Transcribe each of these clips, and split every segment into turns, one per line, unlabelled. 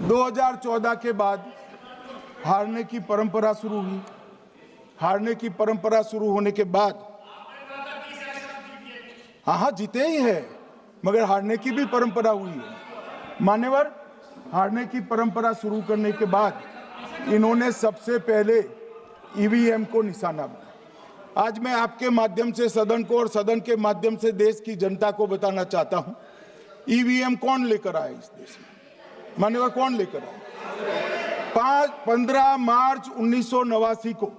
2014 के बाद हारने की परंपरा शुरू हुई। हारने की परंपरा शुरू होने के बाद हाँ जीते ही है, मगर हारने की भी परंपरा हुई है। मान्यवर, हारने की परंपरा शुरू करने के बाद इन्होंने सबसे पहले ईवीएम को निशाना बनाया। आज मैं आपके माध्यम से सदन को और सदन के माध्यम से देश की जनता को बताना चाहता हूं, ईवीएम कौन लेकर आया इस देश में? मान्यवर, कौन लेकर आया? 15 मार्च 1989 को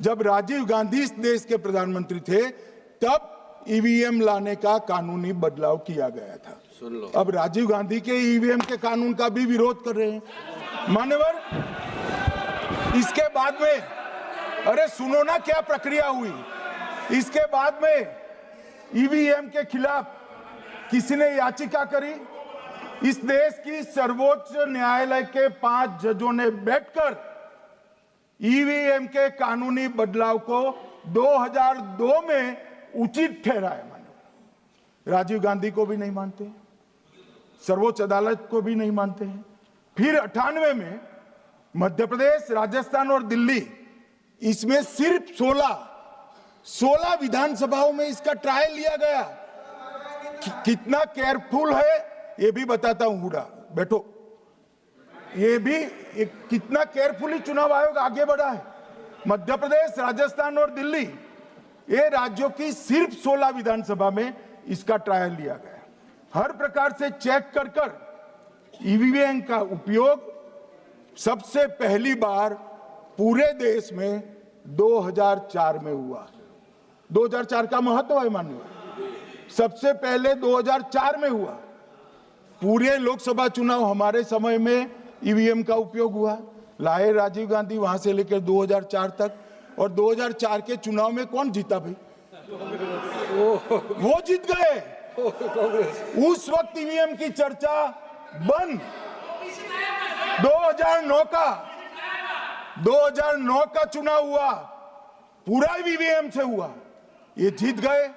जब राजीव गांधी इस देश के प्रधानमंत्री थे, तब ईवीएम लाने का कानूनी बदलाव किया गया था। सुन लो, अब राजीव गांधी के ईवीएम के कानून का भी विरोध कर रहे हैं। मान्यवर, इसके बाद में, अरे सुनो ना क्या प्रक्रिया हुई। इसके बाद में ईवीएम के खिलाफ किसी ने याचिका करी। इस देश की सर्वोच्च न्यायालय के 5 जजों ने बैठकर ईवीएम के कानूनी बदलाव को 2002 में उचित ठहराया। मानो राजीव गांधी को भी नहीं मानते, सर्वोच्च अदालत को भी नहीं मानते हैं। फिर 98 में मध्य प्रदेश, राजस्थान और दिल्ली, इसमें सिर्फ 16 विधानसभाओं में इसका ट्रायल लिया गया। कितना केयरफुल है ये भी बताता हूं। हुडा बैठो, ये भी कितना केयरफुली चुनाव आयोग आगे बढ़ा है। मध्य प्रदेश, राजस्थान और दिल्ली, ये राज्यों की सिर्फ 16 विधानसभा में इसका ट्रायल लिया गया। हर प्रकार से चेक कर ईवीएम का उपयोग सबसे पहली बार पूरे देश में 2004 में हुआ। 2004 का महत्व है माननीय, सबसे पहले 2004 में हुआ। पूरे लोकसभा चुनाव हमारे समय में ईवीएम का उपयोग हुआ। लाए राजीव गांधी, वहां से लेकर 2004 तक। और 2004 के चुनाव में कौन जीता भाई? वो जीत गए। उस वक्त ईवीएम की चर्चा बंद। 2009 का चुनाव हुआ, पूरा ईवीएम से हुआ, ये जीत गए।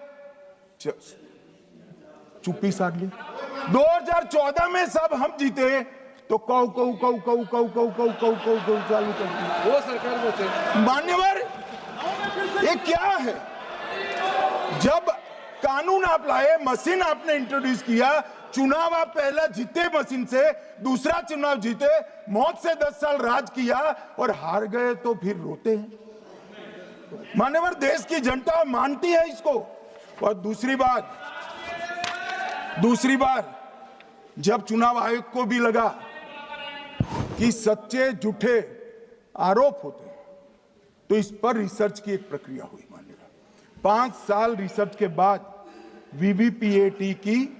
चुप्पी साध ली। 2014 में सब हम जीते तो कौ चालू कर दी। वो सरकार में थे। मान्यवर, ये क्या है? जब कानून आप लाए, मशीन आपने इंट्रोड्यूस किया, चुनाव आप पहला जीते मशीन से, दूसरा चुनाव जीते, मौत से 10 साल राज किया और हार गए तो फिर रोते हैं। मान्यवर, देश की जनता मानती है इसको। और दूसरी बार जब चुनाव आयोग को भी लगा कि सच्चे झूठे आरोप होते हैं, तो इस पर रिसर्च की एक प्रक्रिया हुई। मानिएगा 5 साल रिसर्च के बाद वीवीपीएटी की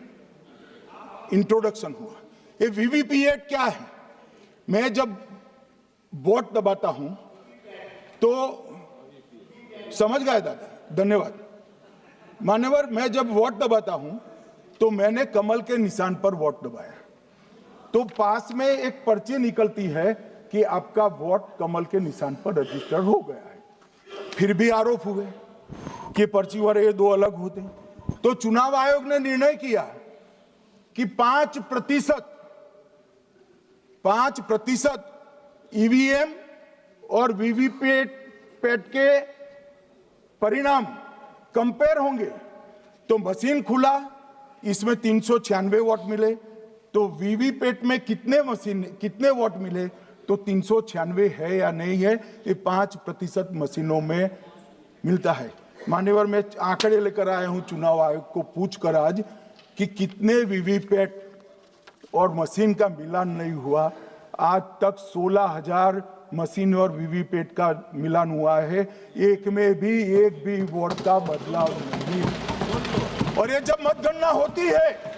इंट्रोडक्शन हुआ। ये वीवीपीएटी क्या है? मैं जब वोट दबाता हूं तो समझ गए दादा, धन्यवाद। मान्यवर, मैं जब वोट दबाता हूं तो मैंने कमल के निशान पर वोट दबाया, तो पास में एक पर्ची निकलती है कि आपका वोट कमल के निशान पर रजिस्टर हो गया है। फिर भी आरोप हुए कि पर्ची वाले ये 2 अलग होते हैं। तो चुनाव आयोग ने निर्णय किया कि 5% ईवीएम और वीवीपैट के परिणाम कंपेयर होंगे। तो मशीन खुला, इसमें 396 वोट मिले। तो वीवीपैट में कितने वोट मिले, तो 396 है या नहीं है, ये 5% मशीनों में मिलता है। मान्यवर, मैं आंकड़े लेकर आया हूं चुनाव आयोग को पूछकर आज कि कितने वीवीपैट और मशीन का मिलान नहीं हुआ। आज तक 16,000 मशीन और वीवीपैट का मिलान हुआ है, एक में भी वोट का बदलाव नहीं। और ये जब मतगणना होती है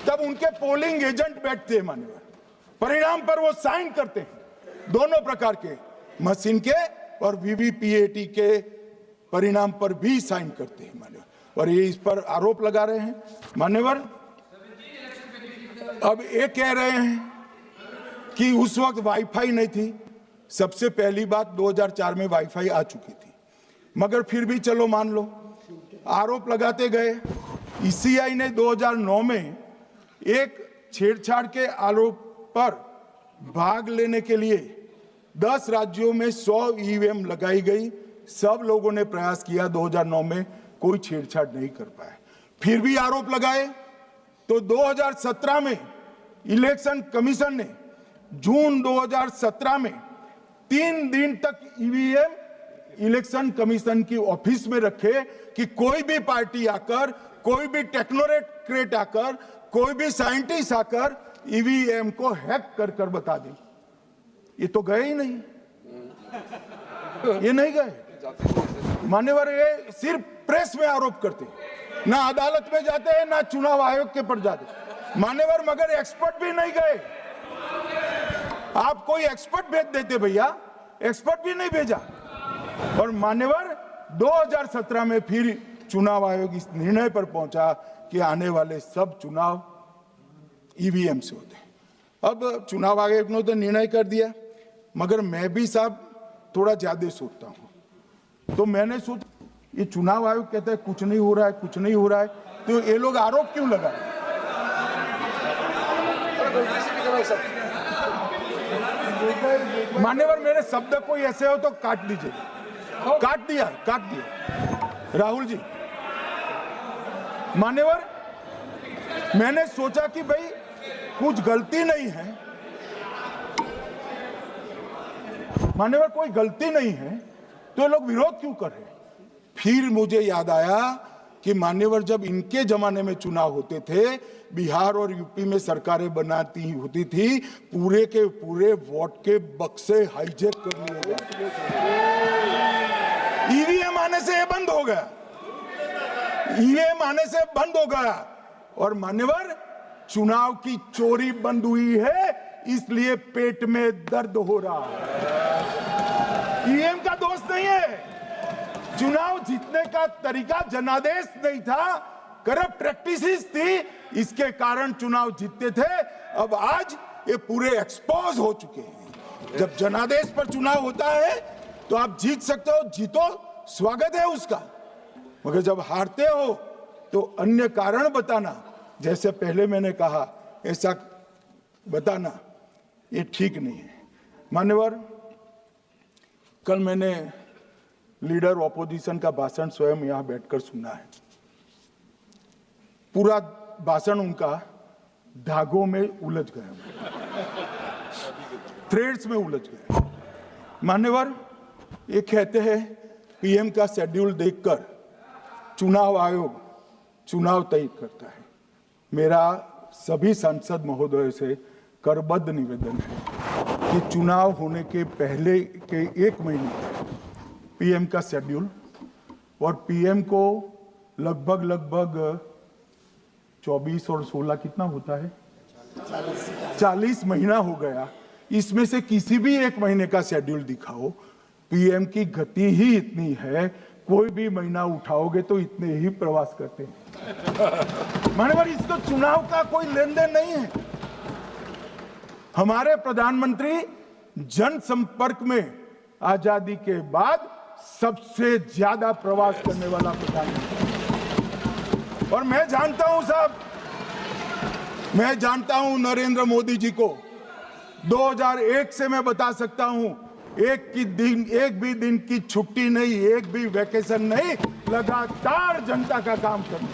तब उनके पोलिंग एजेंट बैठते हैं मान्यवर, परिणाम पर वो साइन करते हैं, दोनों प्रकार के, मशीन के और वीवीपीएटी के परिणाम पर भी साइन करते हैं मान्यवर। और ये इस पर आरोप लगा रहे हैं मान्यवर। अब ये कह रहे हैं कि उस वक्त वाईफाई नहीं थी। सबसे पहली बात, 2004 में वाईफाई आ चुकी थी, मगर फिर भी चलो मान लो, आरोप लगाते गए। ईसीआई ने 2009 में एक छेड़छाड़ के आरोप पर भाग लेने के लिए 10 राज्यों में 100 ईवीएम लगाई गई। सब लोगों ने प्रयास किया, 2009 में कोई छेड़छाड़ नहीं कर पाए। फिर भी आरोप लगाए तो 2017 में इलेक्शन कमीशन ने जून 2017 में 3 दिन तक ईवीएम इलेक्शन कमीशन की ऑफिस में रखे कि कोई भी पार्टी आकर, कोई भी टेक्नोक्रेट आकर, कोई भी साइंटिस्ट आकर ईवीएम को हैक कर बता दे। ये तो गए ही नहीं, ये नहीं गए। मान्यवर, ये सिर्फ प्रेस में आरोप करते, ना अदालत में जाते हैं, ना चुनाव आयोग के पर जाते। मान्यवर, मगर एक्सपर्ट भी नहीं गए। आप कोई एक्सपर्ट भेज देते भैया, एक्सपर्ट भी नहीं भेजा। और मान्यवर, 2017 में फिर चुनाव आयोग इस निर्णय पर पहुंचा कि आने वाले सब चुनाव ईवीएम से होते हैं। अब चुनाव आयोग ने तो निर्णय कर दिया, मगर मैं भी साहब थोड़ा ज्यादा सोचता हूं। तो मैंने सोचा, ये चुनाव आयोग कहता है कुछ नहीं हो रहा है, कुछ नहीं हो रहा है, तो ये लोग आरोप क्यों लगाए? मान्यवर, मेरे शब्द कोई ऐसे हो तो काट दीजिए। काट दिया। राहुल जी, मान्यवर, मैंने सोचा कि भाई कुछ गलती नहीं है। मान्यवर, कोई गलती नहीं है तो ये लोग विरोध क्यों कर रहे हैं? फिर मुझे याद आया कि मान्यवर, जब इनके जमाने में चुनाव होते थे, बिहार और यूपी में सरकारें बनाती होती थी, पूरे के पूरे वोट के बक्से हाईजैक कर लिए गए। ईवीएम आने से ये बंद हो गया, ईवीएम आने से बंद हो गया। और मान्यवर, चुनाव की चोरी बंद हुई है, इसलिए पेट में दर्द हो रहा है। ईवीएम का दोष नहीं है, चुनाव जीतने का तरीका जनादेश नहीं था, करप्ट प्रैक्टिसेस थी, इसके कारण चुनाव जीतते थे। अब आज ये पूरे एक्सपोज हो चुके हैं। जब जनादेश पर चुनाव होता है तो आप जीत सकते हो, जीतो, स्वागत है उसका, मगर जब हारते हो तो अन्य कारण बताना, जैसे पहले मैंने कहा, ऐसा बताना, ये ठीक नहीं है। मान्यवर, कल मैंने लीडर ऑपोजिशन का भाषण स्वयं यहां बैठकर सुना है। पूरा भाषण उनका धागों में उलझ गया, थ्रेड्स में उलझ गया। मान्यवर, ये कहते हैं पीएम का शेड्यूल देखकर चुनाव आयोग चुनाव तय करता है। मेरा सभी सांसद महोदय से करबद्ध निवेदन है कि चुनाव होने के पहले के 1 महीने पीएम का शेड्यूल, और पीएम को लगभग 24 और 16 कितना होता है, 40 महीना हो गया। इसमें से किसी भी 1 महीने का शेड्यूल दिखाओ। पीएम की गति ही इतनी है, कोई भी महीना उठाओगे तो इतने ही प्रवास करते हैं। मानवर, इसको चुनाव का कोई लेन देन नहीं है। हमारे प्रधानमंत्री जनसंपर्क में आजादी के बाद सबसे ज्यादा प्रवास करने वाला प्रधानमंत्री, और मैं जानता हूं साहब, मैं जानता हूं नरेंद्र मोदी जी को 2001 से मैं बता सकता हूं, एक भी दिन की छुट्टी नहीं, एक भी वैकेशन नहीं, लगातार जनता का काम करना।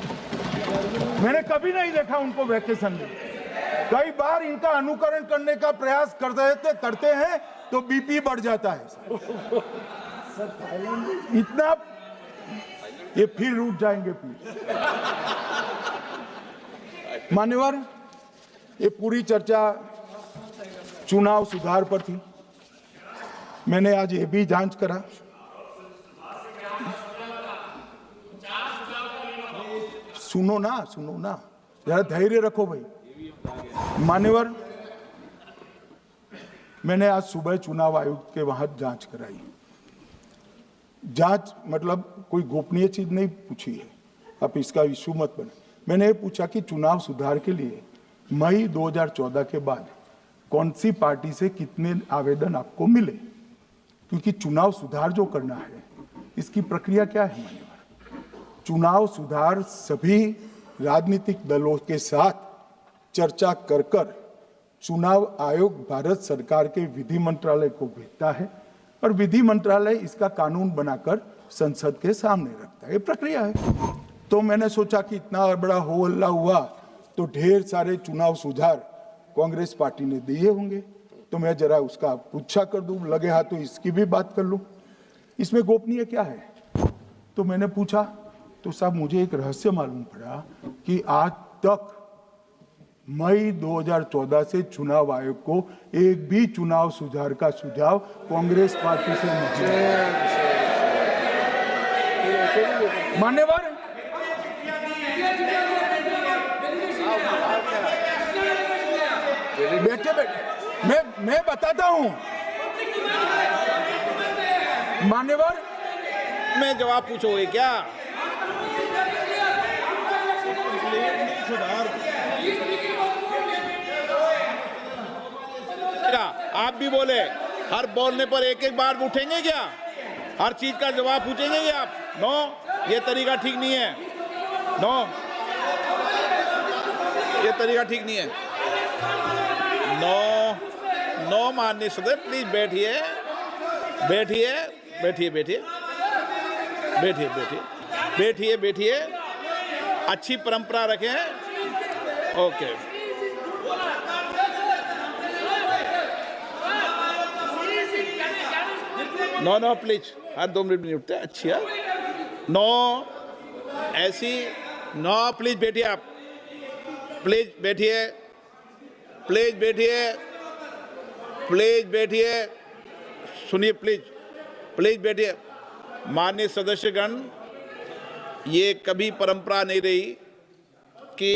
मैंने कभी नहीं देखा उनको वैकेशन में। कई बार इनका अनुकरण करने का प्रयास करते हैं तो बीपी बढ़ जाता है इतना, ये फिर रुक जाएंगे प्लीज। मान्यवर, ये पूरी चर्चा चुनाव सुधार पर थी। मैंने आज ये भी जांच करा, सुनो ना, जरा धैर्य रखो भाई। मान्यवर, मैंने आज सुबह चुनाव आयोग के वहां जांच कराई। जांच मतलब कोई गोपनीय चीज नहीं पूछी है, आप इसका इशू मत बने। मैंने ये पूछा कि चुनाव सुधार के लिए मई 2014 के बाद कौन सी पार्टी से कितने आवेदन आपको मिले, क्योंकि चुनाव सुधार जो करना है इसकी प्रक्रिया क्या है। मान्यवर, चुनाव सुधार सभी राजनीतिक दलों के साथ चर्चा कर चुनाव आयोग भारत सरकार के विधि मंत्रालय को भेजता है और विधि मंत्रालय इसका कानून बनाकर संसद के सामने रखता है। ये प्रक्रिया है। तो मैंने सोचा कि इतना बड़ा हो हल्ला हुआ तो ढेर सारे चुनाव सुधार कांग्रेस पार्टी ने दिए होंगे, तो मैं जरा उसका पूछा कर दूं, लगे हाथ तो इसकी भी बात कर लूं। इसमें गोपनीय क्या है? तो मैंने पूछा तो साहब मुझे एक रहस्य मालूम पड़ा कि आज तक मई 2014 से चुनाव आयोग को एक भी चुनाव सुधार का सुझाव कांग्रेस पार्टी से नहीं मिला। मान्यवर, बैठे बैठे मैं बताता हूं। मान्यवर,
मैं जवाब पूछोगे क्या? आप भी बोले, हर बोलने पर एक एक बार उठेंगे क्या? हर चीज का जवाब पूछेंगे क्या आप? नो, ये तरीका ठीक नहीं है। नो, ये तरीका ठीक नहीं है। नो, नो माननीय सदस्य, प्लीज बैठिए, बैठिए, बैठिए, बैठिए, बैठिए, बैठिए, बैठिए, बैठिए, अच्छी परंपरा रखें। ओके, नो नो प्लीज, हर 2 मिनट नहीं उठते। अच्छी है। नो, ऐसी नो, प्लीज बैठिए आप, प्लीज बैठिए, प्लीज बैठिए, प्लीज बैठिए, सुनिए प्लीज, प्लीज बैठिए। माननीय सदस्यगण, ये कभी परंपरा नहीं रही कि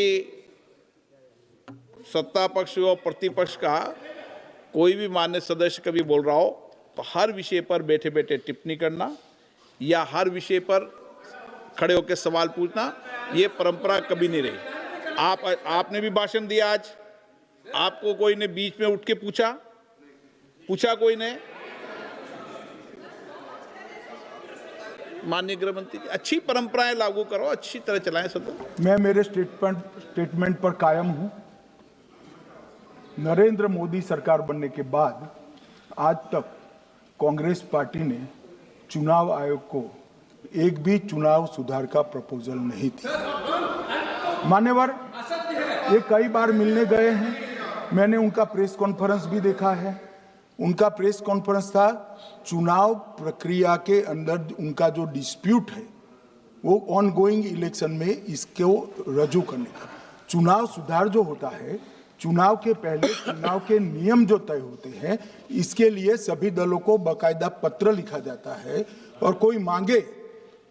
सत्ता पक्ष और प्रतिपक्ष का कोई भी माननीय सदस्य कभी बोल रहा हो तो हर विषय पर बैठे बैठे टिप्पणी करना या हर विषय पर खड़े होकर सवाल पूछना, ये परंपरा कभी नहीं रही। आपने भी भाषण दिया आज, आपको कोई ने बीच में उठ के पूछा कोई ने? माननीय गृह मंत्री जी, अच्छी परंपराएं लागू करो, अच्छी तरह चलाएं सदन।
मैं मेरे स्टेटमेंट पर कायम हूं। नरेंद्र मोदी सरकार बनने के बाद आज तक कांग्रेस पार्टी ने चुनाव आयोग को एक भी चुनाव सुधार का प्रपोजल नहीं दिया। मान्यवर, ये कई बार मिलने गए हैं, मैंने उनका प्रेस कॉन्फ्रेंस भी देखा है। उनका प्रेस कॉन्फ्रेंस था चुनाव प्रक्रिया के अंदर उनका जो डिस्प्यूट है वो ऑन गोइंग इलेक्शन में इसको रजू करने का। चुनाव सुधार जो होता है, चुनाव के पहले चुनाव के नियम जो तय होते हैं, इसके लिए सभी दलों को बाकायदा पत्र लिखा जाता है और कोई मांगे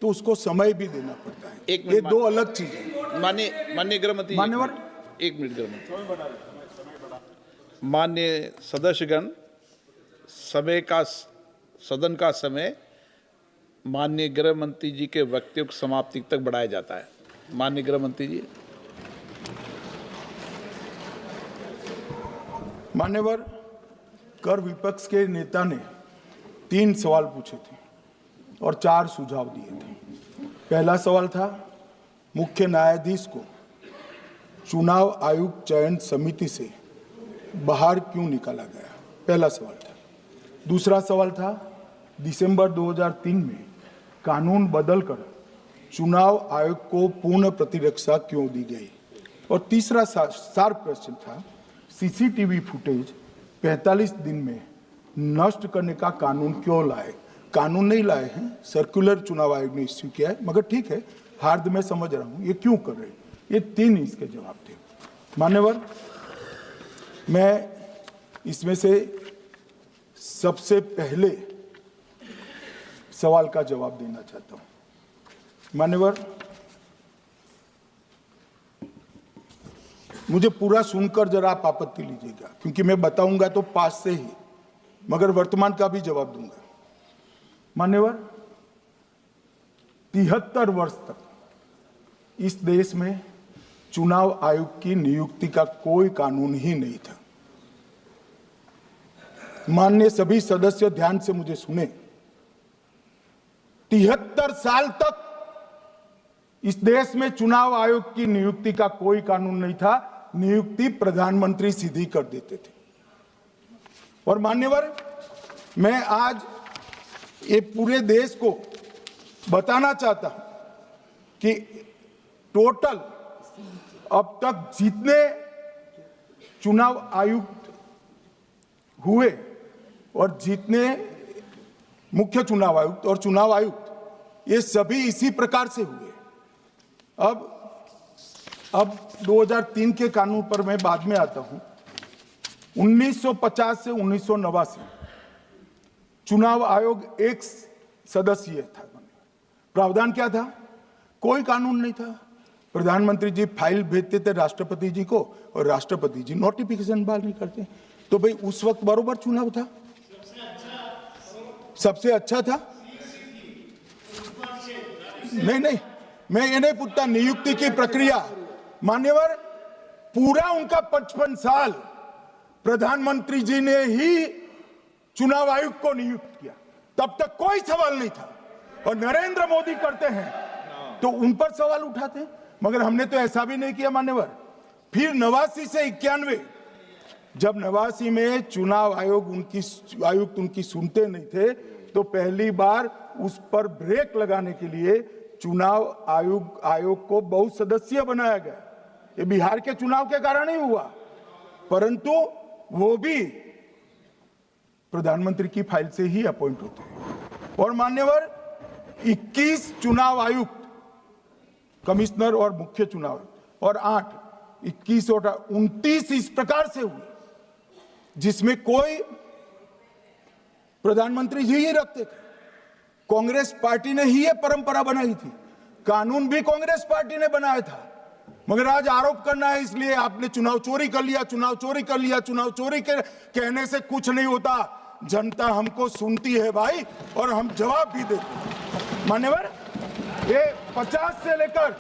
तो उसको समय भी देना पड़ता है। ये दो अलग चीज है।
माननीय गृह मंत्री,
मान्यवर,
1 मिनट गृह मंत्री। माननीय सदस्यगण, सदन का समय माननीय गृह मंत्री जी के वक्तव्य की समाप्ति तक बढ़ाया जाता है। माननीय गृह मंत्री जी।
मान्यवर, कर विपक्ष के नेता ने 3 सवाल पूछे थे और 4 सुझाव दिए थे। पहला सवाल था मुख्य न्यायाधीश को चुनाव आयोग चयन समिति से बाहर क्यों निकाला गया, पहला सवाल था। दूसरा सवाल था दिसंबर 2003 में कानून बदलकर चुनाव आयोग को पूर्ण प्रतिरक्षा क्यों दी गई। और तीसरा शार्प क्वेश्चन था सीसीटीवी फुटेज 45 दिन में नष्ट करने का कानून क्यों लाए। कानून नहीं लाए हैं, सर्कुलर चुनाव आयोग ने इश्यू किया है, मगर ठीक है, हार्द मैं समझ रहा हूं, ये क्यों कर रहे हैं। ये 3 इसके जवाब थे। मान्यवर, मैं इसमें से सबसे पहले सवाल का जवाब देना चाहता हूं। मान्यवर, मुझे पूरा सुनकर जरा आप आपत्ति लीजिएगा, क्योंकि मैं बताऊंगा तो पास से ही, मगर वर्तमान का भी जवाब दूंगा। मान्यवर, 73 वर्ष तक इस देश में चुनाव आयोग की नियुक्ति का कोई कानून ही नहीं था। माननीय सभी सदस्य ध्यान से मुझे सुने, 73 साल तक इस देश में चुनाव आयोग की नियुक्ति का कोई कानून नहीं था। नियुक्ति प्रधानमंत्री सीधी कर देते थे। और मान्यवर, मैं आज ये पूरे देश को बताना चाहता हूं कि टोटल अब तक जितने चुनाव आयुक्त हुए और जितने मुख्य चुनाव आयुक्त और चुनाव आयुक्त, ये सभी इसी प्रकार से हुए। अब 2003 के कानून पर मैं बाद में आता हूं। 1950 से 1989 चुनाव आयोग एक सदस्यीय था। प्रावधान क्या था? कोई कानून नहीं था। प्रधानमंत्री जी फाइल भेजते थे राष्ट्रपति जी को और राष्ट्रपति जी नोटिफिकेशन बहाल नहीं करते। तो भाई उस वक्त बरोबर चुनाव था, सबसे अच्छा था। नहीं, मैं ये नहीं पूछता नियुक्ति की प्रक्रिया। मान्यवर, पूरा उनका 55 साल प्रधानमंत्री जी ने ही चुनाव आयुक्त को नियुक्त किया, तब तक कोई सवाल नहीं था। और नरेंद्र मोदी करते हैं तो उन पर सवाल उठाते हैं, मगर हमने तो ऐसा भी नहीं किया मान्यवर। फिर 89 से 91, जब 89 में चुनाव आयुक्त उनकी सुनते नहीं थे, तो पहली बार उस पर ब्रेक लगाने के लिए चुनाव आयोग को बहुत सदस्यीय बनाया गया। ये बिहार के चुनाव के कारण ही हुआ, परंतु वो भी प्रधानमंत्री की फाइल से ही अपॉइंट होते हैं। और मान्यवर, 21 चुनाव आयुक्त, कमिश्नर और मुख्य चुनाव आयुक्त, और 21 और 29 इस प्रकार से हुए जिसमें कोई प्रधानमंत्री जी ही रखते थे। कांग्रेस पार्टी ने ही ये परंपरा बनाई थी, कानून भी कांग्रेस पार्टी ने बनाया था। मगर आज आरोप करना है इसलिए आपने चुनाव चोरी कर लिया, चुनाव चोरी कर लिया, चुनाव चोरी कहने से कुछ नहीं होता। जनता हमको सुनती है भाई, और हम जवाब भी देते हैं। मान्यवर, ये 50 से लेकर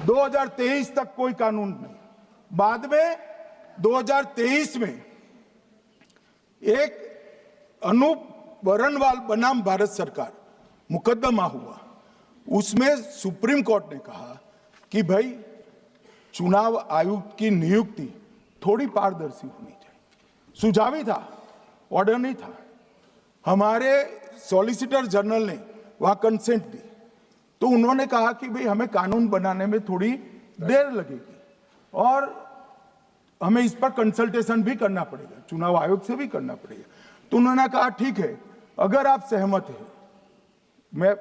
2023 तक कोई कानून नहीं। बाद में 2023 में एक अनूप बरनवाल बनाम भारत सरकार मुकदमा हुआ। उसमें सुप्रीम कोर्ट ने कहा कि भाई चुनाव आयुक्त की नियुक्ति थोड़ी पारदर्शी होनी चाहिए। सुझावी था, ऑर्डर नहीं था। हमारे सॉलिसिटर जनरल ने वहां कंसेंट दी, तो उन्होंने कहा कि भाई हमें कानून बनाने में थोड़ी देर लगेगी और हमें इस पर कंसल्टेशन भी करना पड़ेगा, चुनाव आयोग से भी करना पड़ेगा। तो उन्होंने कहा ठीक है, अगर आप सहमत हैं, मैं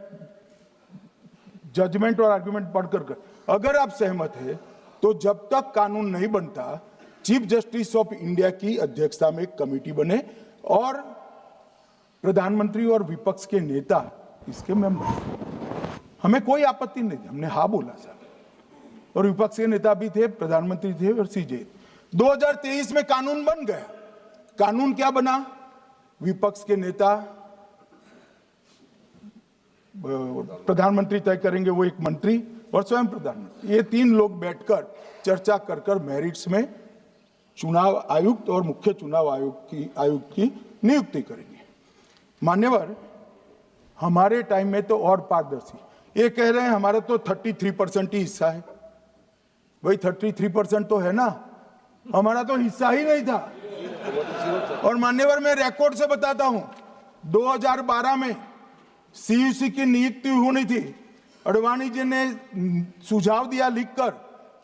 जजमेंट और आर्गुमेंट पढ़कर अगर आप सहमत हैं तो जब तक कानून नहीं बनता, चीफ जस्टिस ऑफ इंडिया की अध्यक्षता में एक कमेटी बने और प्रधानमंत्री और विपक्ष के नेता इसके मेंबर। हमें कोई आपत्ति नहीं थी, हमने हाँ बोला सर। और विपक्ष के नेता भी थे, प्रधानमंत्री थे और सीजे। 2023 में कानून बन गया। कानून क्या बना? विपक्ष के नेता, प्रधानमंत्री तय करेंगे, वो एक मंत्री और स्वयं प्रधानमंत्री, ये 3 लोग बैठकर चर्चा कर मेरिट्स में चुनाव आयुक्त और मुख्य चुनाव आयुक्त की नियुक्ति करेंगे। मान्यवर, हमारे टाइम में तो और पारदर्शी, ये कह रहे हैं हमारा तो 33% ही हिस्सा है। भाई 33% तो है ना, हमारा तो हिस्सा ही नहीं था। और मान्यवर, मैं रिकॉर्ड से बताता हूं, 2012 में सीयूसी की नियुक्ति होनी थी। अडवाणी जी ने सुझाव दिया लिखकर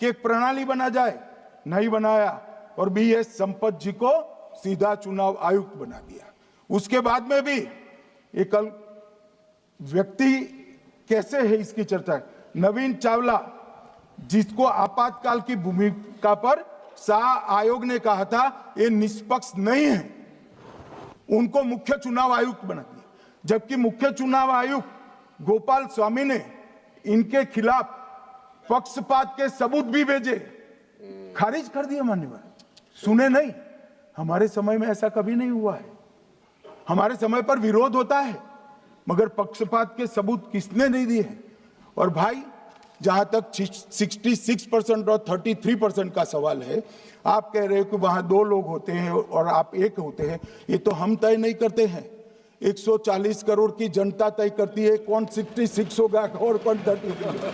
कि एक प्रणाली बना जाए, नहीं बनाया और बीएस संपत जी को सीधा चुनाव आयुक्त बना दिया। उसके बाद में भी एक व्यक्ति कैसे है इसकी चर्चा है। नवीन चावला, जिसको आपातकाल की भूमिका पर शाह आयोग ने कहा था ये निष्पक्ष नहीं है, उनको मुख्य चुनाव आयुक्त बना दिया। जबकि मुख्य चुनाव आयुक्त गोपाल स्वामी ने इनके खिलाफ पक्षपात के सबूत भी भेजे, खारिज कर दिया। मान्यवर, सुने नहीं। हमारे समय में ऐसा कभी नहीं हुआ है। हमारे समय पर विरोध होता है, मगर पक्षपात के सबूत किसने नहीं दिए हैं। और भाई, जहां तक 66% और 33% का सवाल है, आप कह रहे हो कि वहां 2 लोग होते हैं और आप 1 होते हैं, ये तो हम तय नहीं करते हैं। 140 करोड़ की जनता तय करती है कौन 66 होगा और कौन 33 होगा।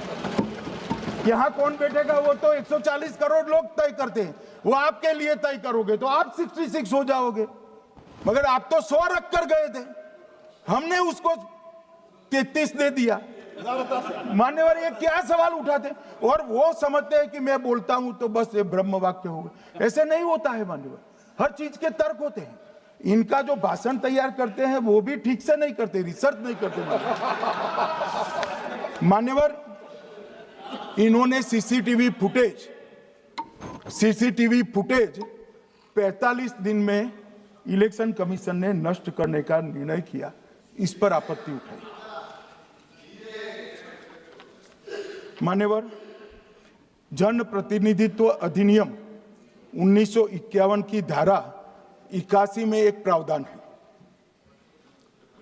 यहाँ कौन बैठेगा वो तो 140 करोड़ लोग तय करते हैं, वो आपके लिए तय करोगे तो आप 66 हो जाओगे, मगर आप तो 100 रख कर गए थे, हमने उसको 33 दे दिया। मान्यवर ये क्या सवाल उठाते, और वो समझते हैं कि मैं बोलता हूं तो बस ये ब्रह्म वाक्य होगा। ऐसे नहीं होता है मान्यवर, हर चीज के तर्क होते हैं। इनका जो भाषण तैयार करते हैं वो भी ठीक से नहीं करते, रिसर्च नहीं करते मान्यवर। इन्होंने सीसीटीवी फुटेज 45 दिन में इलेक्शन कमीशन ने नष्ट करने का निर्णय किया, इस पर आपत्ति उठाई। मान्यवर, जन प्रतिनिधित्व अधिनियम 1951 की धारा 81 में एक प्रावधान है।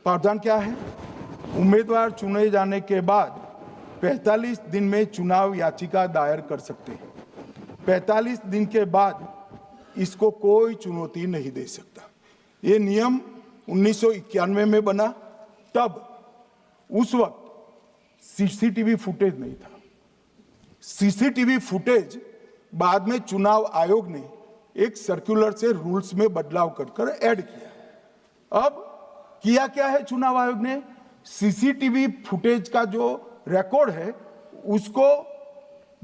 प्रावधान क्या है? उम्मीदवार चुने जाने के बाद 45 दिन में चुनाव याचिका दायर कर सकते हैं। 45 दिन के बाद इसको कोई चुनौती नहीं दे सकता। ये नियम 1991 में बना, तब उस वक्त सीसीटीवी फुटेज नहीं था। सीसीटीवी फुटेज बाद में चुनाव आयोग ने एक सर्कुलर से रूल्स में बदलाव कर ऐड किया। अब किया क्या है चुनाव आयोग ने? सीसीटीवी फुटेज का जो रिकॉर्ड है उसको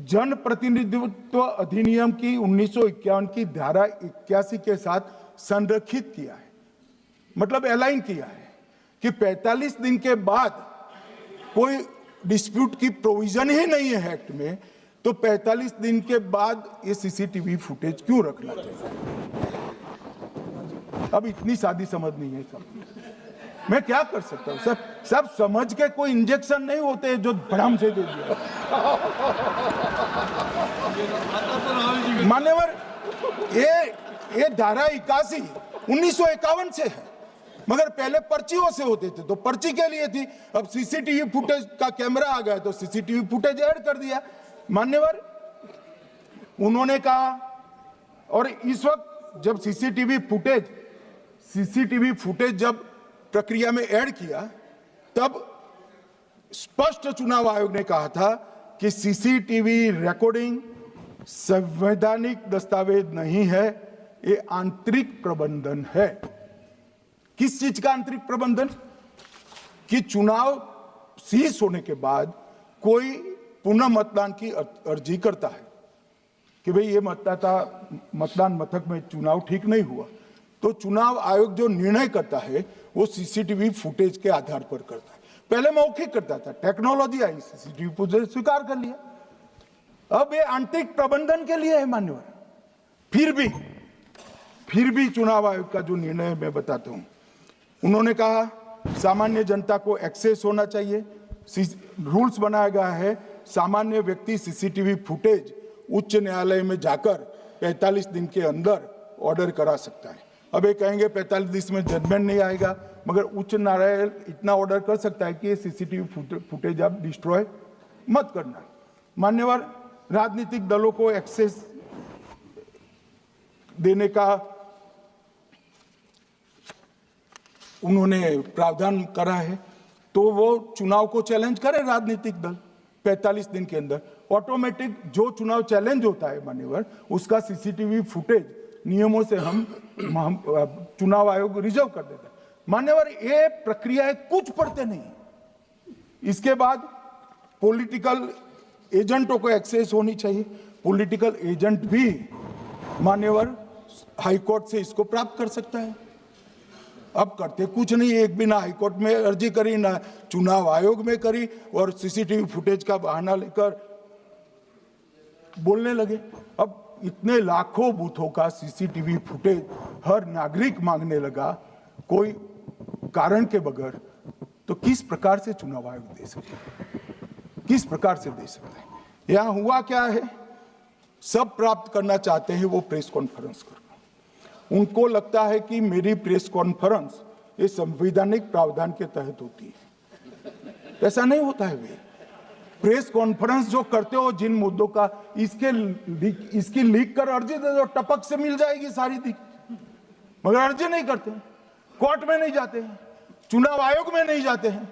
जन प्रतिनिधित्व अधिनियम की 1951 की धारा 81 के साथ संरक्षित किया है, मतलब अलाइन किया है कि 45 दिन के बाद कोई डिस्प्यूट की प्रोविजन ही नहीं है एक्ट में, तो 45 दिन के बाद ये सीसीटीवी फुटेज क्यों रखना चाहिए? अब इतनी सादी समझ नहीं है सब, मैं क्या कर सकता हूं? सब समझ के कोई इंजेक्शन नहीं होते जो भड़ाम से दे दिया। मान्यवर, ये धारा 81 1951 से है, मगर पहले पर्चियों से होते थे तो पर्ची के लिए थी। अब सीसीटीवी फुटेज का कैमरा आ गया तो सीसीटीवी फुटेज ऐड कर दिया। मान्यवर, उन्होंने कहा, और इस वक्त जब सीसीटीवी फुटेज जब प्रक्रिया में ऐड किया, तब स्पष्ट चुनाव आयोग ने कहा था कि सीसीटीवी रिकॉर्डिंग संवैधानिक दस्तावेज नहीं है, ये आंतरिक प्रबंधन है। किस चीज का आंतरिक प्रबंधन? कि चुनाव सीज होने के बाद कोई पुनः मतदान की अर्जी करता है कि भाई ये मतदान मथक में चुनाव ठीक नहीं हुआ, तो चुनाव आयोग जो निर्णय करता है वो सीसीटीवी फुटेज के आधार पर करता है। पहले मौखिक करता था, टेक्नोलॉजी आई, सीसीटीवी फुटेज स्वीकार कर लिया। अब ये आंतरिक प्रबंधन के लिए है मान्यवर। फिर भी चुनाव आयोग का जो निर्णय मैं बताता हूं, उन्होंने कहा सामान्य जनता को एक्सेस होना चाहिए। रूल्स बनाया गया है, सामान्य व्यक्ति सीसीटीवी फुटेज उच्च न्यायालय में जाकर 45 दिन के अंदर ऑर्डर करा सकता है। अब ये कहेंगे 45 दिन में जजमेंट नहीं आएगा, मगर उच्च न्यायालय इतना ऑर्डर कर सकता है कि सीसीटीवी फुटेज आप डिस्ट्रॉय मत करना। मान्यवर, राजनीतिक दलों को एक्सेस देने का उन्होंने प्रावधान करा है, तो वो चुनाव को चैलेंज करे राजनीतिक दल 45 दिन के अंदर। ऑटोमेटिक जो चुनाव चैलेंज होता है मान्यवर, उसका सीसीटीवी फुटेज नियमों से हम चुनाव आयोग रिजर्व कर देता है। मान्यवर, ये प्रक्रिया कुछ पढ़ते नहीं। इसके बाद पॉलिटिकल एजेंटों को एक्सेस होनी चाहिए। पॉलिटिकल एजेंट भी मान्यवर हाईकोर्ट से इसको प्राप्त कर सकता है। अब करते कुछ नहीं, एक भी ना हाईकोर्ट में अर्जी करी ना चुनाव आयोग में करी, और सीसीटीवी फुटेज का बहाना लेकर बोलने लगे। अब इतने लाखों बूथों का सीसीटीवी फुटेज हर नागरिक मांगने लगा कोई कारण के बगैर, तो किस प्रकार से चुनाव आयोग दे सकता है? किस प्रकार से दे सकता है? यहां हुआ क्या है, सब प्राप्त करना चाहते हैं वो प्रेस कॉन्फ्रेंस करना। उनको लगता है कि मेरी प्रेस कॉन्फ्रेंस ये संवैधानिक प्रावधान के तहत होती है। ऐसा नहीं होता है। वे प्रेस कॉन्फ्रेंस जो करते हो जिन मुद्दों का, इसकी लीक कर अर्जी दे दो, टपक से मिल जाएगी सारी दिख, मगर अर्जी नहीं करते, कोर्ट में नहीं जाते हैं, चुनाव आयोग में नहीं जाते हैं,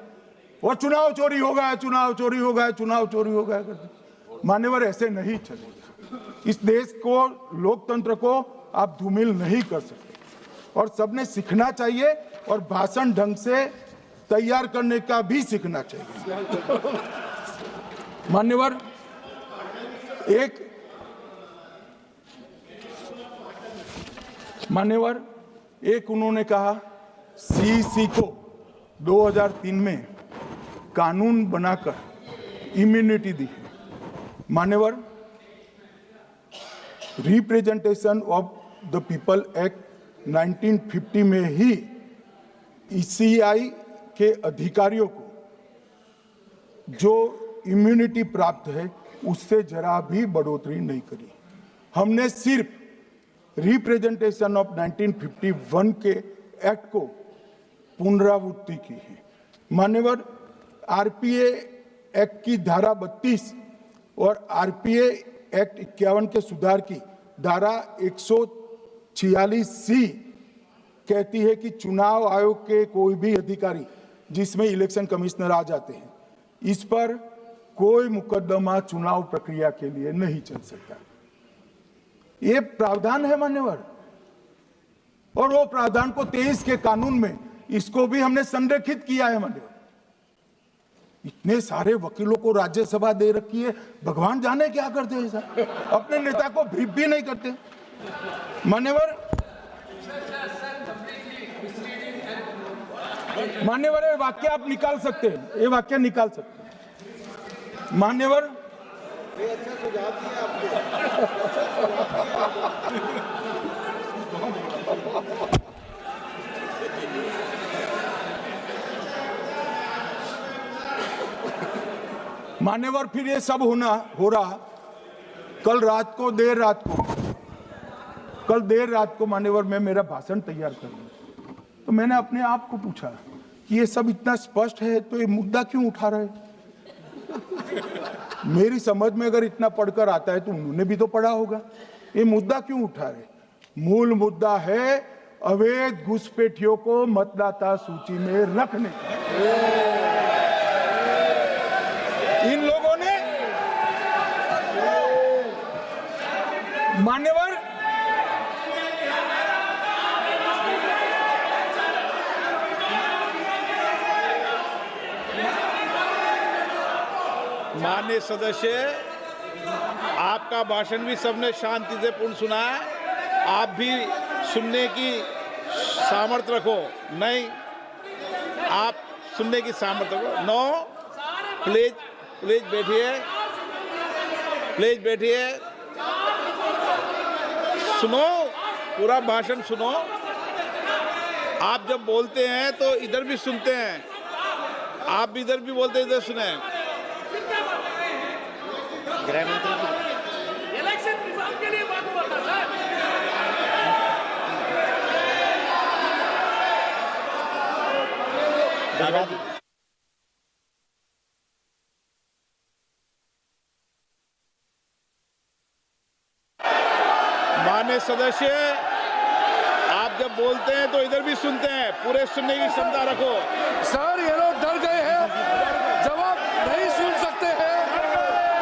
और चुनाव चोरी हो गया, चुनाव चोरी हो गया, चुनाव चोरी हो गया करते। मान्यवर ऐसे नहीं चलेगा। इस देश को, लोकतंत्र को आप धूमिल नहीं कर सकते और सबने सीखना चाहिए और भाषण ढंग से तैयार करने का भी सीखना चाहिए। मान्यवर, एक उन्होंने कहा सीईसी को 2003 में कानून बनाकर इम्यूनिटी दी है। मान्यवर, representation of the people act 1950 में ही ईसीआई के अधिकारियों को जो इम्यूनिटी प्राप्त है उससे जरा भी बढ़ोतरी नहीं करी। हमने सिर्फ रिप्रेजेंटेशन ऑफ 1951 के एक्ट को पुनरावृत्ति की है। मान्यवर, आरपीए एक्ट की धारा 32 और आरपीए एक्ट 51 के सुधार की धारा 146C कहती है कि चुनाव आयोग के कोई भी अधिकारी जिसमें इलेक्शन कमिश्नर आ जाते हैं, इस पर कोई मुकदमा चुनाव प्रक्रिया के लिए नहीं चल सकता। ये प्रावधान है मान्यवर, और वो प्रावधान को 23 के कानून में इसको भी हमने संरेखित किया है मान्यवर। इतने सारे वकीलों को राज्यसभा दे रखी है, भगवान जाने क्या करते हैं सर, अपने नेता को ब्रीफ भी नहीं करते। मान्यवर, ये वाक्य आप निकाल सकते हैं, ये वाक्य निकाल सकते हैं। मान्यवर,
अच्छा सुझाव दिया आपको।
मान्यवर, फिर ये सब हो रहा कल देर रात को मान्यवर मैं मेरा भाषण तैयार कर लूं, तो मैंने अपने आप को पूछा कि ये सब इतना स्पष्ट है तो ये मुद्दा क्यों उठा रहे। मेरी समझ में अगर इतना पढ़कर आता है तो उन्होंने भी तो पढ़ा होगा। ये मुद्दा क्यों उठा रहे? मूल मुद्दा है अवैध घुसपैठियों को मतदाता सूची में रखने। इन लोगों ने मान्यवर
माननीय सदस्य, आपका भाषण भी सबने शांति से पूर्ण सुना है। आप भी सुनने की सामर्थ्य रखो। नहीं, आप सुनने की सामर्थ्य रखो। नो, प्लीज बैठिए, सुनो, पूरा भाषण सुनो। आप जब बोलते हैं तो इधर भी सुनते हैं, आप भी इधर भी बोलते हैं, इधर सुने। गृह मंत्री
इलेक्शन रिजल्ट के लिए बात बोलता सर।
माननीय सदस्य, आप जब बोलते हैं तो इधर भी सुनते हैं, पूरे सुनने की क्षमता रखो।
सर, ये लोग डर गए हैं, जवाब नहीं सुन सकते हैं।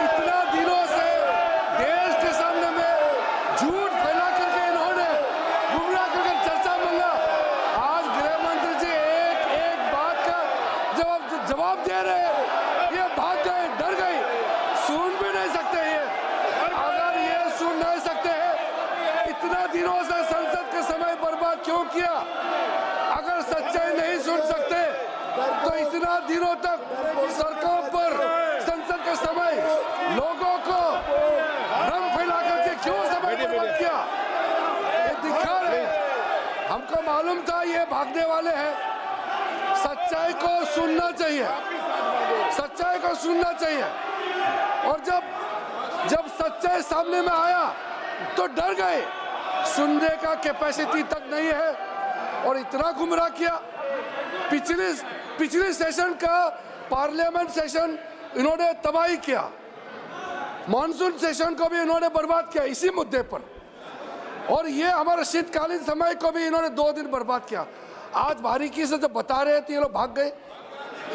इतना दिनों से देश के सामने में झूठ फैला करके इन्होंने गुमराह करके चर्चा मांगा। आज गृह मंत्री जी एक बात का जवाब दे रहे हैं, ये भाग गए, डर गए, सुन भी नहीं सकते। ये अगर ये सुन नहीं सकते हैं, इतना दिनों से संसद का समय बर्बाद क्यों किया? अगर सच्चाई नहीं सुन सकते तो इतना दिनों तक सड़कों पर संसद का समय लोगों को भ्रम फैला करके क्यों समय बर्बाद किया? ये दिखा रहे, हमको मालूम था ये भागने वाले हैं। सच्चाई को सुनना चाहिए, सच्चाई को सुनना चाहिए। और जब सच्चाई सामने में आया तो डर गए, सुनने का कैपेसिटी तक नहीं है और इतना गुमराह किया। पिछले सेशन का पार्लियामेंट सेशन इन्होंने तबाही किया, मॉनसून सेशन को भी इन्होंने बर्बाद किया इसी मुद्दे पर, और ये हमारे शीतकालीन समय को भी इन्होंने 2 दिन बर्बाद किया। आज बारीकी से जब बता रहे थे ये लोग भाग गए,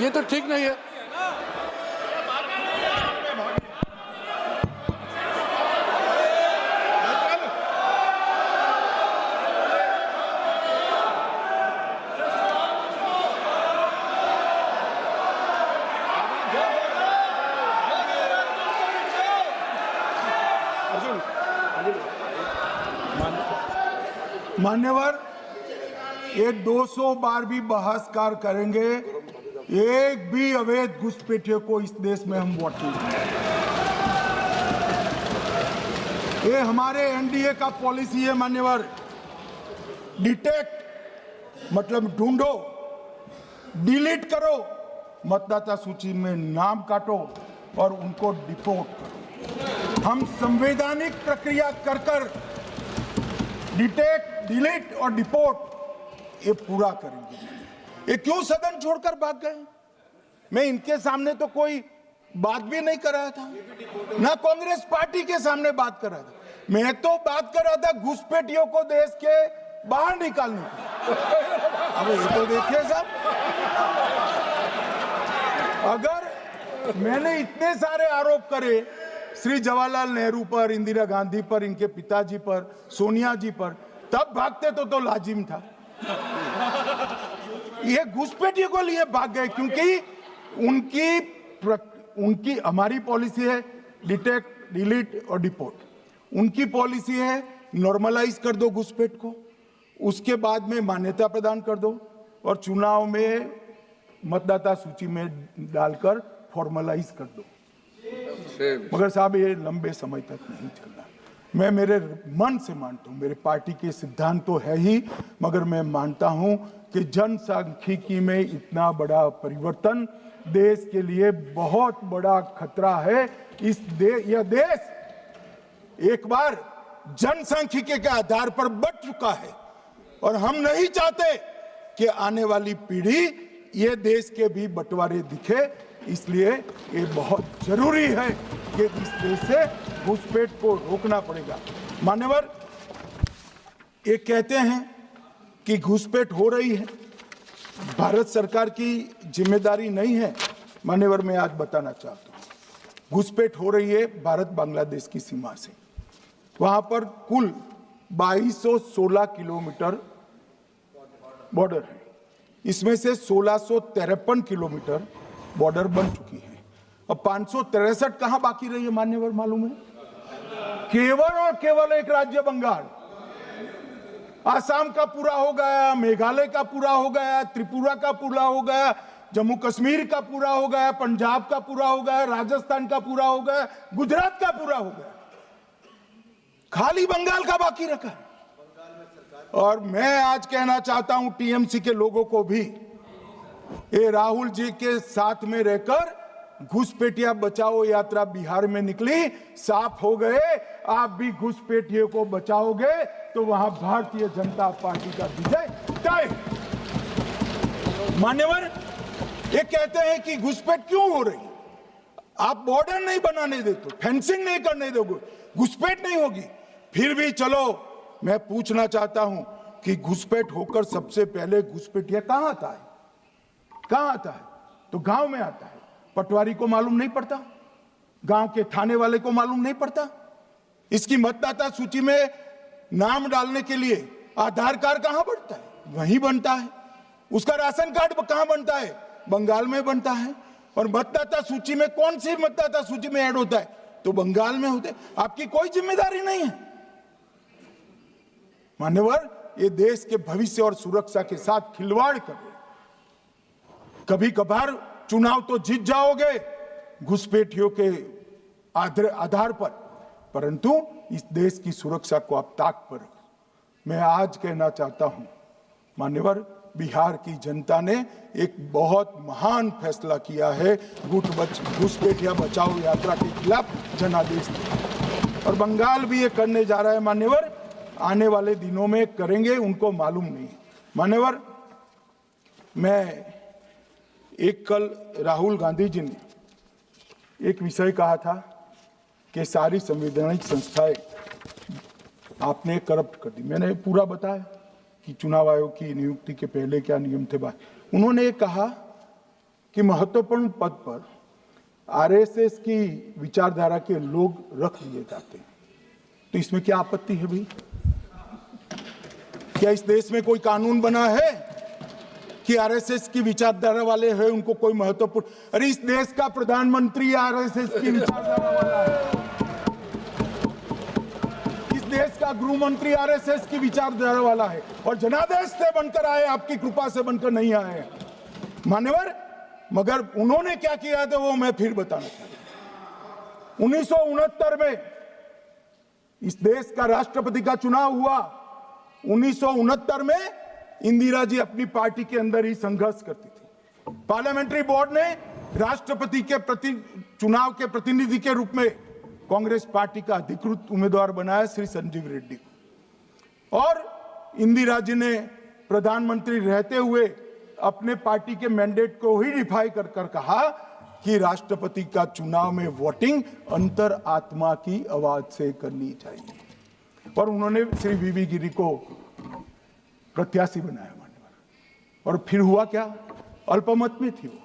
ये तो ठीक नहीं है।
मान्यवर, ये 200 बार भी बहसकार करेंगे, एक भी अवैध घुसपैठियों को इस देश में हम वोट नहीं देंगे। ये हमारे एनडीए का पॉलिसी है मान्यवर। डिटेक्ट मतलब ढूंढो, डिलीट करो, मतदाता सूची में नाम काटो और उनको डिपोर्ट करो। हम संवैधानिक प्रक्रिया कर कर डिटेक्ट, डिलीट और डिपोर्ट ये पूरा करेंगे। ये क्यों सदन छोड़कर भाग गए? मैं इनके सामने तो कोई बात भी नहीं कर रहा था, ना कांग्रेस पार्टी के सामने बात कर रहा था। मैं तो बात कर रहा था घुसपैठियों को देश के बाहर निकालने की। अब ये तो देखिए साहब, अगर मैंने इतने सारे आरोप करे श्री जवाहरलाल नेहरू पर, इंदिरा गांधी पर, इनके पिताजी पर, सोनिया जी पर, तब भागते तो लाजिम था। ये घुसपैठियों को लिए भाग गए क्योंकि उनकी हमारी पॉलिसी है डिटेक्ट, डिलीट और डिपोर्ट। उनकी पॉलिसी है नॉर्मलाइज कर दो घुसपैठ को, उसके बाद में मान्यता प्रदान कर दो और चुनाव में मतदाता सूची में डालकर फॉर्मलाइज कर दो। मगर साहब ये लंबे समय तक नहीं चलना। मैं मेरे मन से मानता हूं, मेरे पार्टी के सिद्धांत तो है ही, मगर मैं मानता हूं कि जनसांख्यिकी में इतना बड़ा परिवर्तन देश के लिए बहुत बड़ा खतरा है। यह देश एक बार जनसांख्यिकी के आधार पर बढ़ चुका है और हम नहीं चाहते कि आने वाली पीढ़ी ये देश के भी बंटवारे दिखे। इसलिए ये बहुत जरूरी है कि इस देश से घुसपैठ को रोकना पड़ेगा। मान्यवर, ये कहते हैं कि घुसपैठ हो रही है, भारत सरकार की जिम्मेदारी नहीं है। मान्यवर, मैं आज बताना चाहता हूं, घुसपैठ हो रही है भारत बांग्लादेश की सीमा से। वहां पर कुल 2216 किलोमीटर बॉर्डर है, इसमें से 1653 किलोमीटर बॉर्डर बन चुकी है और 563 कहां बाकी रही है मान्यवर मालूम है? केवल और केवल एक राज्य बंगाल। आसाम का पूरा हो गया, मेघालय का पूरा हो गया, त्रिपुरा का पूरा हो गया, जम्मू कश्मीर का पूरा हो गया, पंजाब का पूरा हो गया, राजस्थान का पूरा हो गया, गुजरात का पूरा हो गया, खाली बंगाल का बाकी रखा है। और मैं आज कहना चाहता हूं टीएमसी के लोगों को भी, ये राहुल जी के साथ में रहकर घुसपैठिया बचाओ यात्रा बिहार में निकली, साफ हो गए। आप भी घुसपैठियों को बचाओगे तो वहां भारतीय जनता पार्टी का विजय तय। मान्यवर, ये कहते हैं कि घुसपैठ क्यों हो रही? आप बॉर्डर नहीं बनाने देते, फेंसिंग नहीं करने दोगे, घुसपैठ नहीं होगी। फिर भी चलो, मैं पूछना चाहता हूं कि घुसपैठ होकर सबसे पहले घुसपैठिया कहां आता है? कहां आता है? तो गांव में आता है। पटवारी को मालूम नहीं पड़ता, गांव के थाने वाले को मालूम नहीं पड़ता। इसकी मतदाता सूची में नाम डालने के लिए आधार कार्ड कहां बनता है? वहीं बनता है। उसका राशन कार्ड कहां बनता है? बंगाल में बनता है। और मतदाता सूची में कौन सी मतदाता सूची में ऐड होता है? तो बंगाल में होते। आपकी कोई जिम्मेदारी नहीं है। मान्यवर, ये देश के भविष्य और सुरक्षा के साथ खिलवाड़ कर रहे। कभी कभार चुनाव तो जीत जाओगे घुसपैठियों के आधार पर, परंतु इस देश की सुरक्षा को आप ताक पर रखो। मैं आज कहना चाहता हूं मान्यवर, बिहार की जनता ने एक बहुत महान फैसला किया है, घुसपैठिया बचाओ यात्रा के खिलाफ जनादेश दिया। और बंगाल भी ये करने जा रहा है मान्यवर, आने वाले दिनों में करेंगे, उनको मालूम नहीं। मान्यवर, मैं कल राहुल गांधी जी ने एक विषय कहा था कि सारी संवैधानिक संस्थाएं आपने करप्ट कर दी। मैंने पूरा बताया कि चुनाव आयोग की नियुक्ति के पहले क्या नियम थे। उन्होंने कहा कि महत्वपूर्ण पद पर आरएसएस की विचारधारा के लोग रख लिए जाते हैं। तो इसमें क्या आपत्ति है भाई? क्या इस देश में कोई कानून बना है कि आरएसएस की विचारधारा वाले हैं उनको कोई महत्वपूर्ण? अरे इस देश का प्रधानमंत्री आरएसएस की विचारधारा वाला है। इस देश का गृह मंत्री आरएसएस की विचारधारा वाला है और जनादेश से बनकर आए, आपकी कृपा से बनकर नहीं आए हैं मान्यवर। मगर उन्होंने क्या किया था वो मैं फिर बताना चाहता हूं। 1969 में इस देश का राष्ट्रपति का चुनाव हुआ। 1969 में इंदिरा जी अपनी पार्टी के अंदर ही संघर्ष करती थी। पार्लियामेंट्री बोर्ड ने राष्ट्रपति के चुनाव के प्रतिनिधि के रूप में कांग्रेस पार्टी का अधिकृत उम्मीदवार बनाया श्री संजीव रेड्डी को, और इंदिरा जी ने प्रधानमंत्री रहते हुए अपने पार्टी के मैंडेट को ही डिफाई कर कहा कि राष्ट्रपति का चुनाव में वोटिंग अंतर आत्मा की आवाज से करनी चाहिए, और उन्होंने श्री वीवी गिरी को प्रत्याशी बनाया मान्यवर। और फिर हुआ क्या, अल्पमत में थी वो,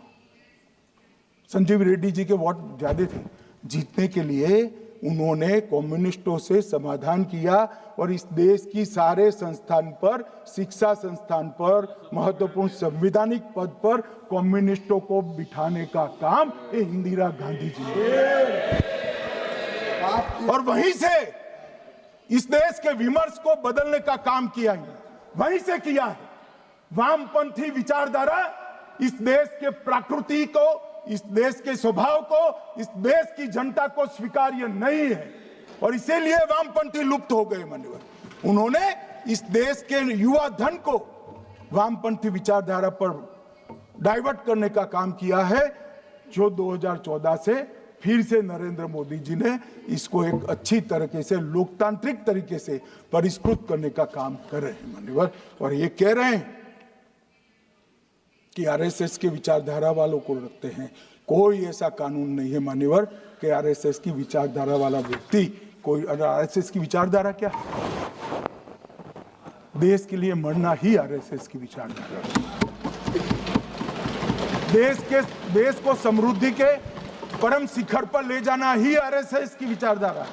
संजीव रेड्डी जी के वोट ज्यादा थे। जीतने के लिए उन्होंने कम्युनिस्टों से समाधान किया और इस देश की सारे संस्थान पर, शिक्षा संस्थान पर, महत्वपूर्ण संवैधानिक पद पर कम्युनिस्टों को बिठाने का काम ये इंदिरा गांधी जी ने, और वहीं से इस देश के विमर्श को बदलने का काम किया है, वहीं से किया है। वामपंथी विचारधारा इस देश के प्रकृति को, इस देश के स्वभाव को, इस देश की जनता को स्वीकार्य नहीं है, और इसीलिए वामपंथी लुप्त हो गए मान्यवर। उन्होंने इस देश के युवा धन को वामपंथी विचारधारा पर डाइवर्ट करने का काम किया है, जो 2014 से फिर से नरेंद्र मोदी जी ने इसको एक अच्छी तरीके से, लोकतांत्रिक तरीके से परिष्कृत करने का काम कर रहे हैं मान्यवर। और ये कह रहे हैं कि आरएसएस के विचारधारा वालों को रखते हैं। कोई ऐसा कानून नहीं है मान्यवर कि आरएसएस की विचारधारा वाला व्यक्ति कोई, आरएसएस की विचारधारा क्या है? देश के लिए मरना ही आरएसएस की विचारधारा है। देश को समृद्धि के परम शिखर पर ले जाना ही आरएसएस की विचारधारा है।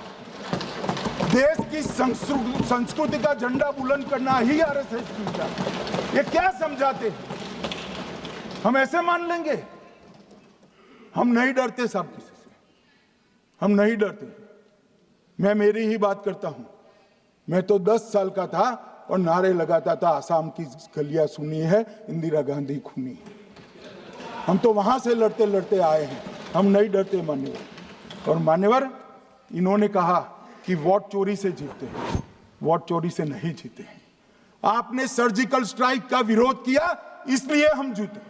देश की संस्कृति का झंडा बुलंद करना ही आरएसएस की विचारधारा। ये क्या समझाते हैं? हम ऐसे मान लेंगे? हम नहीं डरते साहब किसी से, हम नहीं डरते। मैं मेरी ही बात करता हूं। मैं तो 10 साल का था और नारे लगाता था, आसाम की गलियां सुनी है, इंदिरा गांधी खूनी है। हम तो वहां से लड़ते लड़ते आए हैं, हम नहीं डरते मान्यवर। और मान्यवर, इन्होंने कहा कि वोट चोरी से जीतते हैं, वोट चोरी से नहीं जीते हैं। आपने सर्जिकल स्ट्राइक का विरोध किया, इसलिए हम जीते।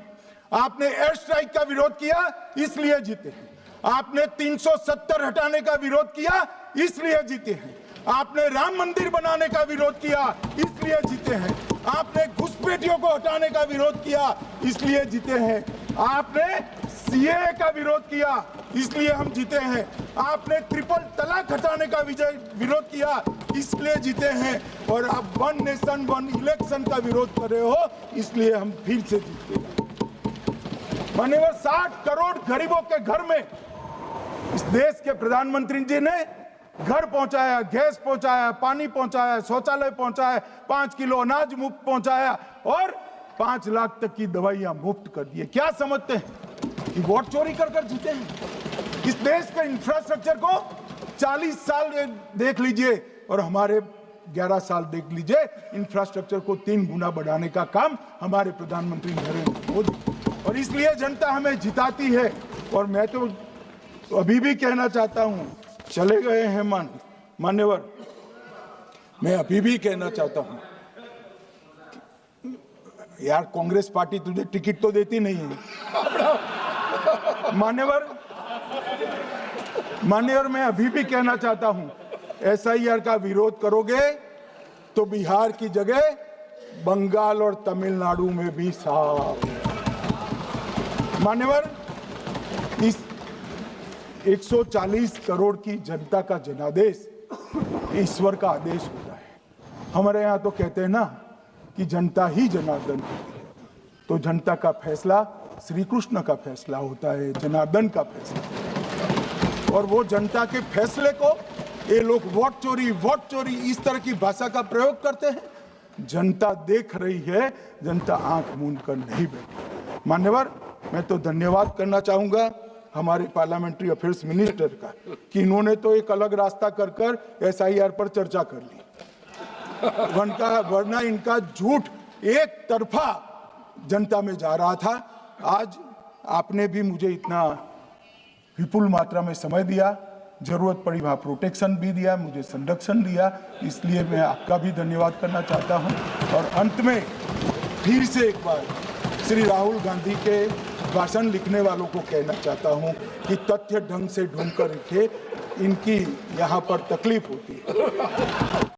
आपने एयर स्ट्राइक का विरोध किया, इसलिए जीते हैं। आपने 370 हटाने का विरोध किया, इसलिए जीते हैं। आपने राम मंदिर बनाने का विरोध किया, इसलिए जीते हैं। आपने घुसपैठियों को हटाने का विरोध किया, इसलिए जीते हैं। आपने सीएए का विरोध किया, इसलिए हम जीते हैं। आपने ट्रिपल तलाक हटाने का विरोध किया, इसलिए जीते हैं। और आप 1 नेशन 1 इलेक्शन का विरोध कर रहे हो, इसलिए हम फिर से जीते हैं। माननीय 60 करोड़ गरीबों के घर में इस देश के प्रधानमंत्री जी ने घर पहुंचाया, गैस पहुंचाया, पानी पहुंचाया, शौचालय पहुंचाया, 5 किलो अनाज मुफ्त पहुंचाया और 5 लाख तक की दवाइयां मुफ्त कर दी। क्या समझते हैं कि वोट चोरी कर जीते हैं? इस देश के इंफ्रास्ट्रक्चर को 40 साल देख लीजिए और हमारे 11 साल देख लीजिए, इंफ्रास्ट्रक्चर को 3 गुना बढ़ाने का काम हमारे प्रधानमंत्री नरेंद्र मोदी, और इसलिए जनता हमें जिताती है। और मैं तो अभी भी कहना चाहता हूं, चले गए हैं मान्यवर, मैं अभी भी कहना चाहता हूं, यार कांग्रेस पार्टी तुझे टिकट तो देती नहीं है मान्यवर, मैं अभी भी कहना चाहता हूं, एसआईआर का विरोध करोगे तो बिहार की जगह बंगाल और तमिलनाडु में भी साफ। मान्यवर, इस 140 करोड़ की जनता का जनादेश ईश्वर का आदेश होता है। हमारे यहाँ तो कहते हैं ना कि जनता ही जनार्दन होती है, तो जनता का फैसला श्री कृष्ण का फैसला होता है, जनार्दन का फैसला। और वो जनता के फैसले को ये लोग वोट चोरी इस तरह की भाषा का प्रयोग करते हैं। जनता देख रही है, जनता आंख मूंद कर नहीं बैठी। मान्यवर, मैं तो धन्यवाद करना चाहूंगा हमारे पार्लियामेंट्री अफेयर्स मिनिस्टर का कि इन्होंने तो एक अलग रास्ता कर SIR पर चर्चा कर ली, वरना इनका झूठ एक तरफा जनता में जा रहा था। आज आपने भी मुझे इतना विपुल मात्रा में समय दिया, जरूरत पड़ी वहाँ प्रोटेक्शन भी दिया, मुझे संरक्षण दिया, इसलिए मैं आपका भी धन्यवाद करना चाहता हूँ। और अंत में फिर से एक बार श्री राहुल गांधी के भाषण लिखने वालों को कहना चाहता हूँ कि तथ्य ढंग से ढूंढ कर लिखे, इनकी यहाँ पर तकलीफ होती है।